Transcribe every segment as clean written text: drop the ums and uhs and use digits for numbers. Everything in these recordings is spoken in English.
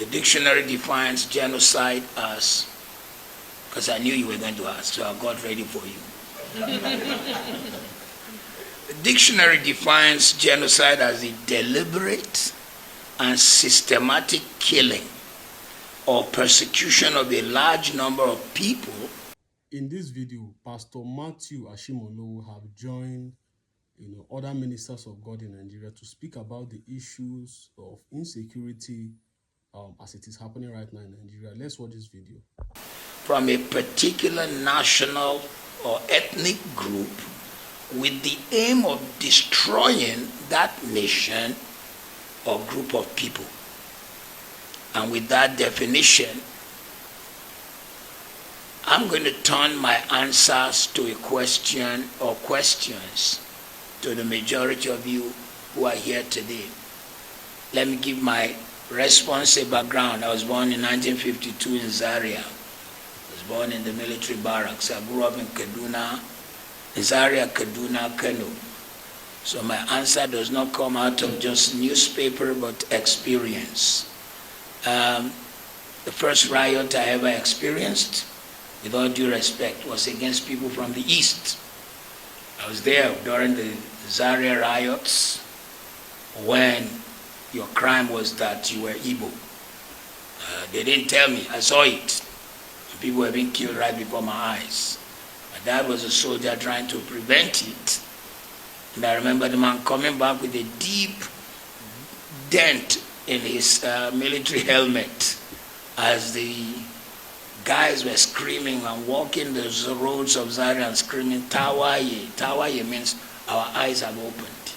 The dictionary defines genocide as, because I knew you were going to ask, so I got ready for you. The dictionary defines genocide as the deliberate and systematic killing or persecution of a large number of people. In this video, Pastor Matthew Ashimolowo have joined other ministers of God in Nigeria to speak about the issues of insecurity as it is happening right now in Nigeria. Let's watch this video. From a particular national or ethnic group with the aim of destroying that nation or group of people. And with that definition, I'm going to turn my answers to a question or questions to the majority of you who are here today. Let me give my responsive background. I was born in 1952 in Zaria. I was born in the military barracks. I grew up in Kaduna, Zaria, Kaduna, Kano. So my answer does not come out of just newspaper, but experience. The first riot I ever experienced, with all due respect, was against people from the East. I was there during the Zaria riots when your crime was that you were Igbo. They didn't tell me, I saw it. People were being killed right before my eyes. My dad was a soldier trying to prevent it. And I remember the man coming back with a deep dent in his military helmet as the guys were screaming and walking the roads of Zaria and screaming, Tawaye. Tawaye means our eyes have opened.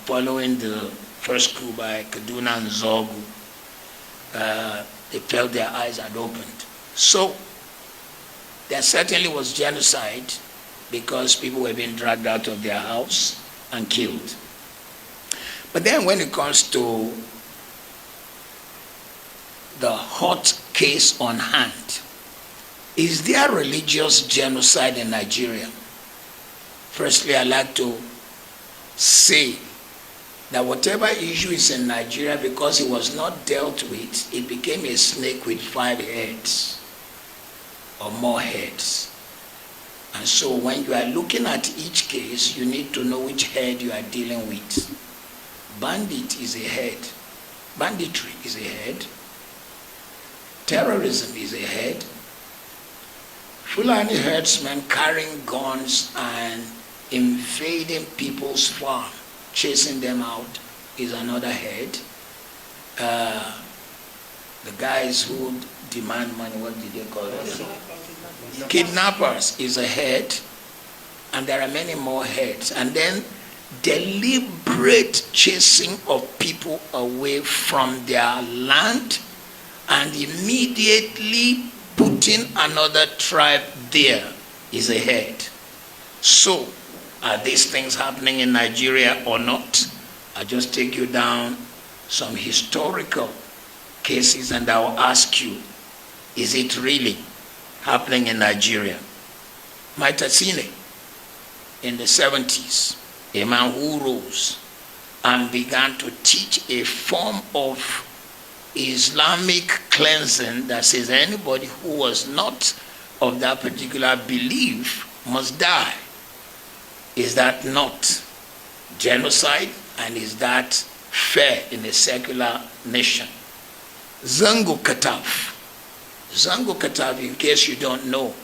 Following the first coup by Kaduna and Zogu, they felt their eyes had opened. So, there certainly was genocide because people were being dragged out of their house and killed. But then when it comes to the hot case on hand, is there religious genocide in Nigeria? Firstly, I'd like to say that whatever issue is in Nigeria, because it was not dealt with, it became a snake with 5 heads or more heads. And so when you are looking at each case, you need to know which head you are dealing with. Bandit is a head. Banditry is a head. Terrorism is a head. Fulani herdsmen carrying guns and invading people's farm, chasing them out, is another head. The guys who demand money, what did they call it? Kidnappers is a head. And there are many more heads. And then deliberate chasing of people away from their land and immediately putting another tribe there is a head. So, are these things happening in Nigeria or not? I'll just take you down some historical cases and I'll ask you, is it really happening in Nigeria? Maitasine, in the 70s, a man who rose and began to teach a form of Islamic cleansing that says anybody who was not of that particular belief must die. Is that not genocide? And is that fair in a secular nation? Zango Kataf. Zango Kataf, in case you don't know,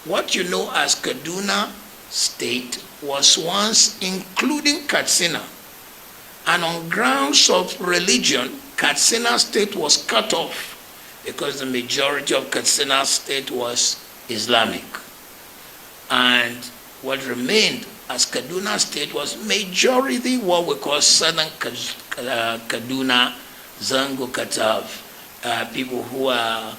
what you know as Kaduna State was once including Katsina. And on grounds of religion, Katsina State was cut off because the majority of Katsina State was Islamic. And what remained as Kaduna State was majority what we call Southern Kaduna, Zango Katav, people who are,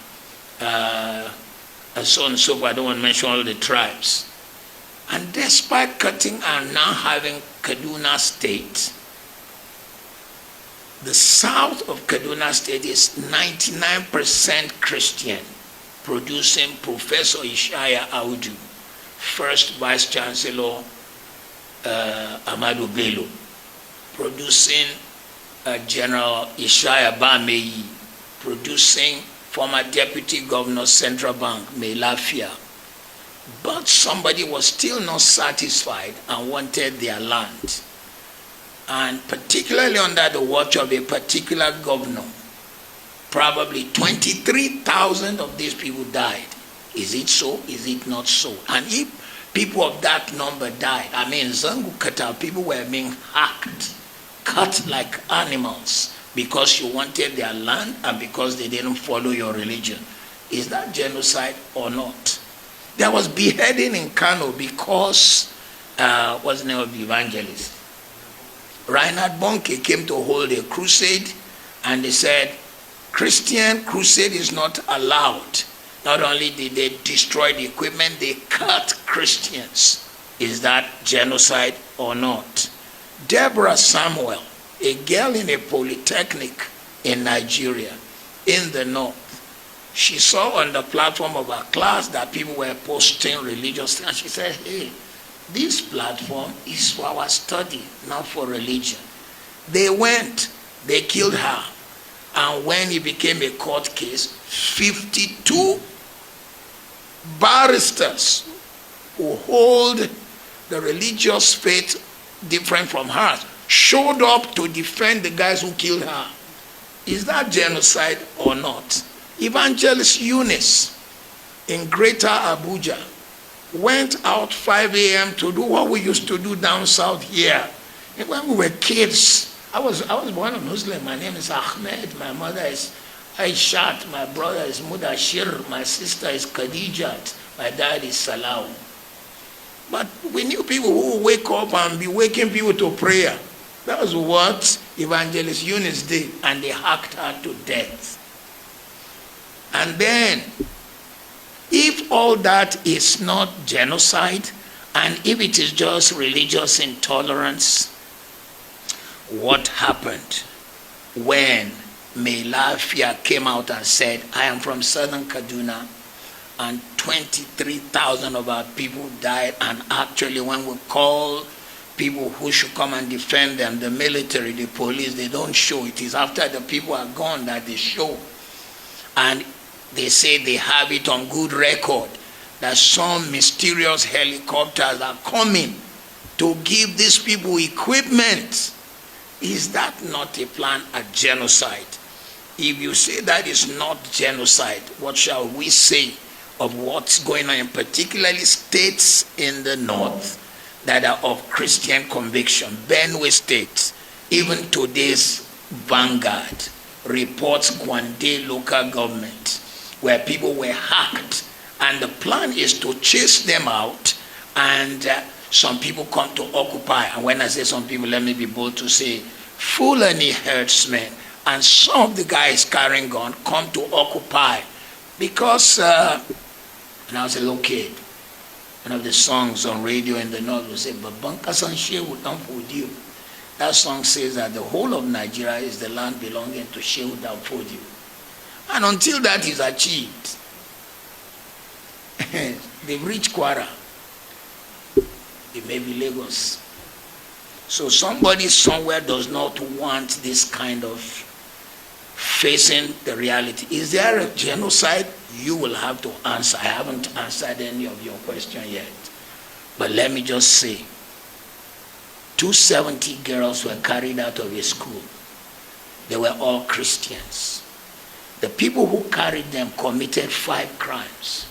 and so on and so forth. I don't want to mention all the tribes. And despite cutting and now having Kaduna State, the south of Kaduna State is 99% Christian, producing Professor Ishaya Audu, first Vice Chancellor Amadu Bello, producing General Ishaya Bameyi, producing former Deputy Governor Central Bank, Melafia. But somebody was still not satisfied and wanted their land. And particularly under the watch of a particular governor, probably 23,000 of these people died. Is it so? Is it not so? And if people of that number died, I mean, Zangu Kata, people were being hacked, cut like animals because you wanted their land and because they didn't follow your religion. Is that genocide or not? There was beheading in Kano because, what's the name of the evangelist? Reinhard Bonnke came to hold a crusade, and they said, Christian crusade is not allowed. Not only did they destroy the equipment, they cut Christians. Is that genocide or not? Deborah Samuel, a girl in a polytechnic in Nigeria, in the north, she saw on the platform of her class that people were posting religious things, and she said, hey, this platform is for our study, not for religion. They went, they killed her, and when it became a court case, 52 barristers who hold the religious faith different from hers showed up to defend the guys who killed her. Is that genocide or not? Evangelist Eunice in Greater Abuja went out 5 a.m. to do what we used to do down south here. And when we were kids, I was born a Muslim. My name is Ahmed. My mother is Aishat. My brother is Mudashir. My sister is Khadijat. My dad is Salau. But we knew people who would wake up and be waking people to prayer. That was what Evangelist Eunice did, and they hacked her to death. And then, if all that is not genocide, and if it is just religious intolerance, what happened when Melafia came out and said, I am from southern Kaduna, and 23,000 of our people died, and actually when we call people who should come and defend them, the military, the police, they don't show. It is after the people are gone that they show. And they say they have it on good record that some mysterious helicopters are coming to give these people equipment. Is that not a plan, a genocide? If you say that is not genocide, what shall we say of what's going on, particularly states in the north that are of Christian conviction? Benue State, even today's Vanguard reports Kwande local government, where people were hacked, and the plan is to chase them out, and some people come to occupy. And when I say some people, let me be bold to say Fulani herdsmen and some of the guys carrying gun come to occupy, because and I was a little kid, one of the songs on radio in the north will say, Babanka Sanshe would not food you. That song says that the whole of Nigeria is the land belonging to Shehu Danfodio. And until that is achieved, they've reached Kwara. It may be Lagos. So somebody somewhere does not want this kind of facing the reality. Is there a genocide? You will have to answer. I haven't answered any of your question yet. But let me just say, 270 girls were carried out of a school. They were all Christians. The people who carried them committed 5 crimes.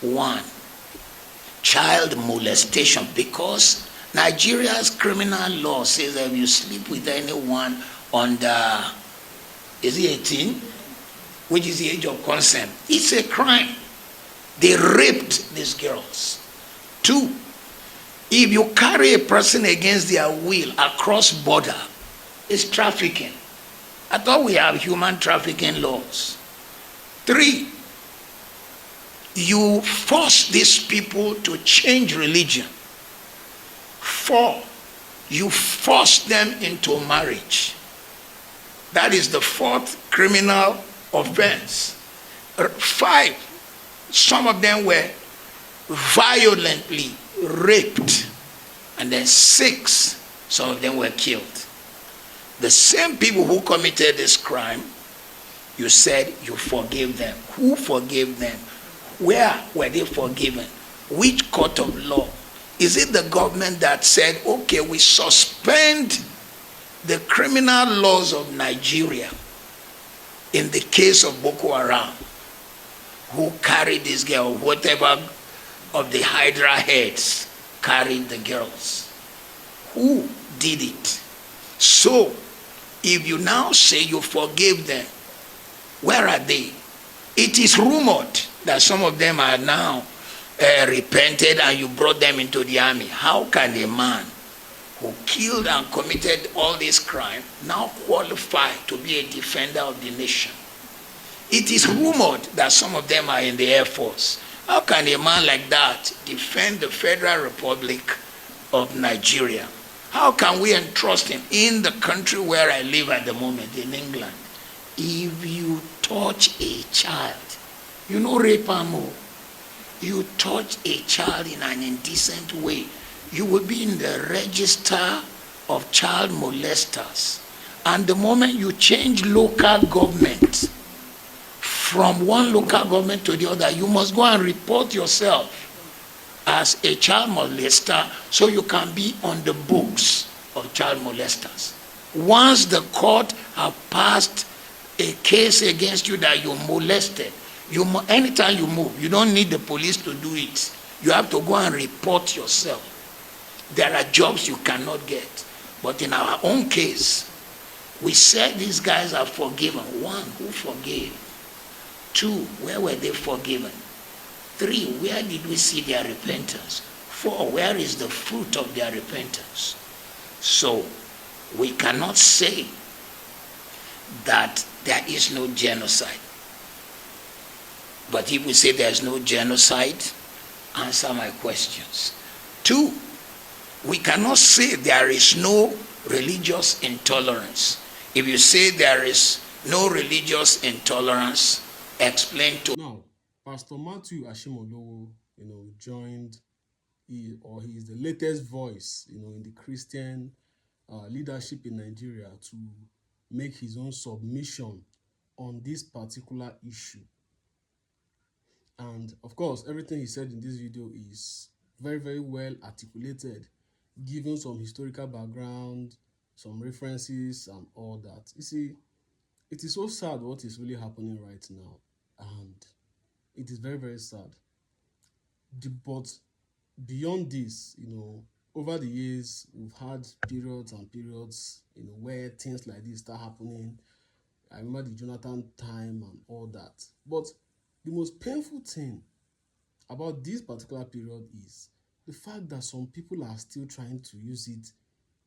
1, child molestation, because Nigeria's criminal law says that if you sleep with anyone under, is he 18? Which is the age of consent, it's a crime. They raped these girls. 2, if you carry a person against their will across border, it's trafficking. I thought we have human trafficking laws. 3, you force these people to change religion. 4, you force them into marriage. That is the 4th criminal offense. 5, some of them were violently raped. And then 6, some of them were killed. The same people who committed this crime, you said you forgave them. Who forgave them? Where were they forgiven? Which court of law? Is it the government that said, okay, we suspend the criminal laws of Nigeria in the case of Boko Haram, who carried this girl, whatever of the Hydra heads carried the girls? Who did it? So, if you now say you forgave them, where are they? It is rumored that some of them are now repented and you brought them into the army. How can a man who killed and committed all this crime now qualify to be a defender of the nation? It is rumored that some of them are in the Air Force. How can a man like that defend the Federal Republic of Nigeria? How can we entrust him in the country where I live at the moment, in England? If you touch a child, you know rape and more, you touch a child in an indecent way, you will be in the register of child molesters. And the moment you change local government from one local government to the other, you must go and report yourself as a child molester so you can be on the books of child molesters. Once the court have passed a case against you that you molested, anytime you move, you don't need the police to do it. You have to go and report yourself. There are jobs you cannot get. But in our own case, we said these guys are forgiven. One, who forgave? Two, where were they forgiven? Three, where did we see their repentance? Four, where is the fruit of their repentance? So, we cannot say that there is no genocide. But if we say there is no genocide, answer my questions. Two, we cannot say there is no religious intolerance. If you say there is no religious intolerance, explain to... Now, Pastor Matthew Ashimolowo, joined, he is the latest voice, in the Christian leadership in Nigeria to make his own submission on this particular issue. And of course, everything he said in this video is very, very well articulated, giving some historical background, some references and all that. You see, it is so sad what is really happening right now. And it is very, very sad. But beyond this, over the years, we've had periods and periods, where things like this start happening. I remember the Jonathan time and all that. But the most painful thing about this particular period is the fact that some people are still trying to use it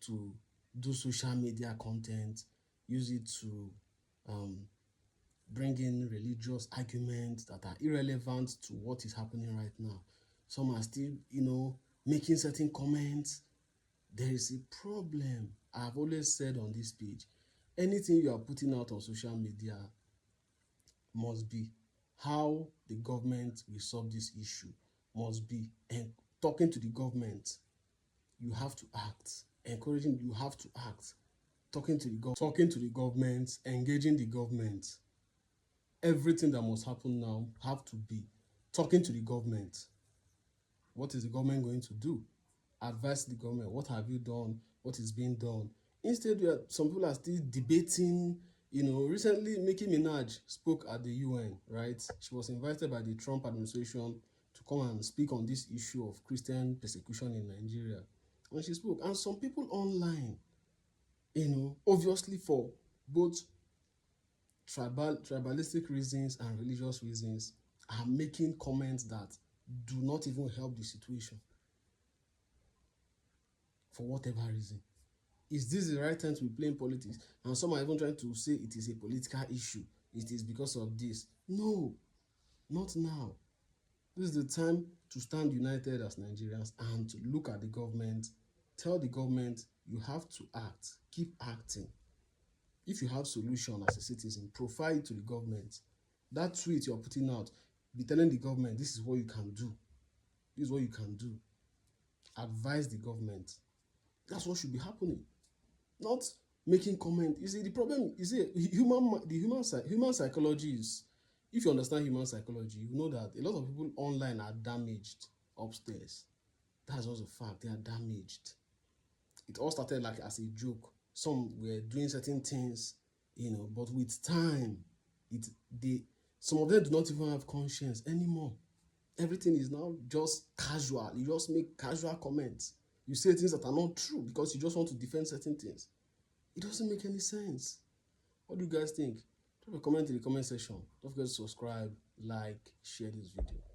to do social media content, use it to bring in religious arguments that are irrelevant to what is happening right now. Some are still, making certain comments. There is a problem. I've always said on this page, anything you are putting out on social media must be how the government will solve this issue, must be, and talking to the government, you have to act. Encouraging, you have to act. Talking to the government, engaging the government. Everything that must happen now have to be talking to the government. What is the government going to do? Advise the government. What have you done? What is being done? Instead, some people are still debating. Recently, Nicki Minaj spoke at the UN, right? She was invited by the Trump administration to come and speak on this issue of Christian persecution in Nigeria. And she spoke. And some people online, obviously for both tribalistic reasons and religious reasons, are making comments that do not even help the situation for whatever reason. Is this the right time to be playing politics? And some are even trying to say it is a political issue. It is because of this. No, not now. This is the time to stand united as Nigerians and to look at the government, tell the government you have to act, keep acting. If you have solution as a citizen, profile it to the government. That tweet you're putting out, be telling the government this is what you can do. This is what you can do. Advise the government. That's what should be happening. Not making comment. You see, the problem is human psychology is, if you understand human psychology, you know that a lot of people online are damaged upstairs. That's also a fact. They are damaged. It all started like as a joke. Some were doing certain things, but with time, some of them do not even have conscience anymore. Everything is now just casual. You just make casual comments. You say things that are not true because you just want to defend certain things. It doesn't make any sense. What do you guys think? Drop a comment in the comment section. Don't forget to subscribe, like, share this video.